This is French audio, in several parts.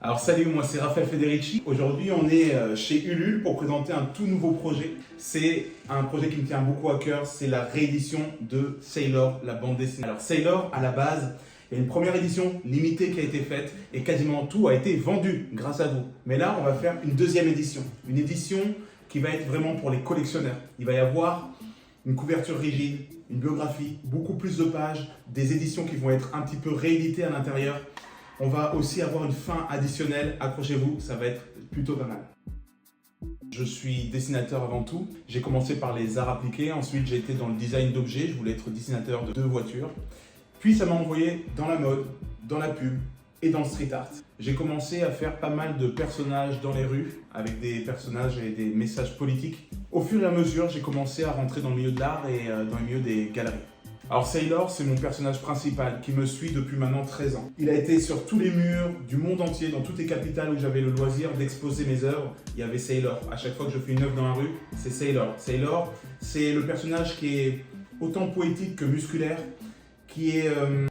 Alors salut, moi c'est Raphaël Federici. Aujourd'hui on est chez Ulule pour présenter un tout nouveau projet. C'est un projet qui me tient beaucoup à cœur, c'est la réédition de Sailor, la bande dessinée. Alors Sailor, à la base, il y a une première édition limitée qui a été faite et quasiment tout a été vendu grâce à vous. Mais là on va faire une deuxième édition. Une édition qui va être vraiment pour les collectionneurs. Il va y avoir une couverture rigide, une biographie, beaucoup plus de pages, des éditions qui vont être un petit peu rééditées à l'intérieur. On va aussi avoir une fin additionnelle, accrochez-vous, ça va être plutôt pas mal. Je suis dessinateur avant tout. J'ai commencé par les arts appliqués, ensuite j'ai été dans le design d'objets, je voulais être dessinateur de voitures. Puis ça m'a envoyé dans la mode, dans la pub et dans le street art. J'ai commencé à faire pas mal de personnages dans les rues, avec des personnages et des messages politiques. Au fur et à mesure, j'ai commencé à rentrer dans le milieu de l'art et dans le milieu des galeries. Alors Sailor, c'est mon personnage principal qui me suit depuis maintenant 13 ans. Il a été sur tous les murs du monde entier, dans toutes les capitales où j'avais le loisir d'exposer mes œuvres. Il y avait Sailor. À chaque fois que je fais une œuvre dans la rue, c'est Sailor. Sailor, c'est le personnage qui est autant poétique que musculaire, qui est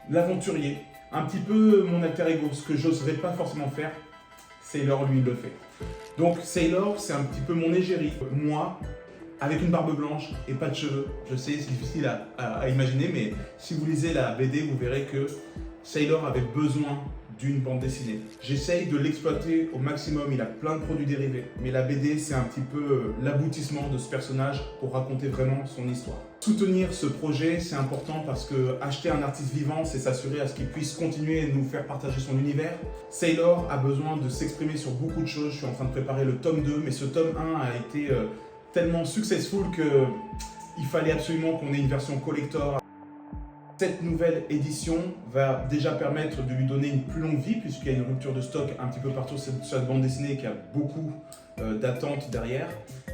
l'aventurier. Un petit peu mon alter ego, ce que j'oserais pas forcément faire, Sailor lui le fait. Donc Sailor, c'est un petit peu mon égérie. Moi, avec une barbe blanche et pas de cheveux. Je sais, c'est difficile à imaginer, mais si vous lisez la BD, vous verrez que Sailor avait besoin d'une bande dessinée. J'essaye de l'exploiter au maximum, il a plein de produits dérivés, mais la BD, c'est un petit peu l'aboutissement de ce personnage pour raconter vraiment son histoire. Soutenir ce projet, c'est important parce que acheter un artiste vivant, c'est s'assurer à ce qu'il puisse continuer et nous faire partager son univers. Sailor a besoin de s'exprimer sur beaucoup de choses. Je suis en train de préparer le tome 2, mais ce tome 1 a été tellement successful qu'il fallait absolument qu'on ait une version collector. Cette nouvelle édition va déjà permettre de lui donner une plus longue vie puisqu'il y a une rupture de stock un petit peu partout sur cette bande dessinée qui a beaucoup d'attentes derrière.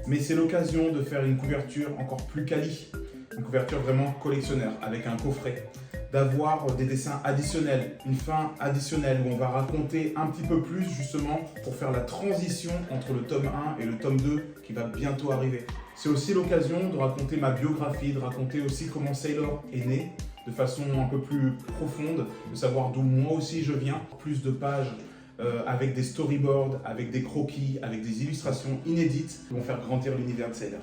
Mais c'est l'occasion de faire une couverture encore plus quali, une couverture vraiment collectionneur avec un coffret, d'avoir des dessins additionnels, une fin additionnelle où on va raconter un petit peu plus justement pour faire la transition entre le tome 1 et le tome 2 qui va bientôt arriver. C'est aussi l'occasion de raconter ma biographie, de raconter aussi comment Sailor est né de façon un peu plus profonde, de savoir d'où moi aussi je viens. Plus de pages avec des storyboards, avec des croquis, avec des illustrations inédites qui vont faire grandir l'univers de Sailor.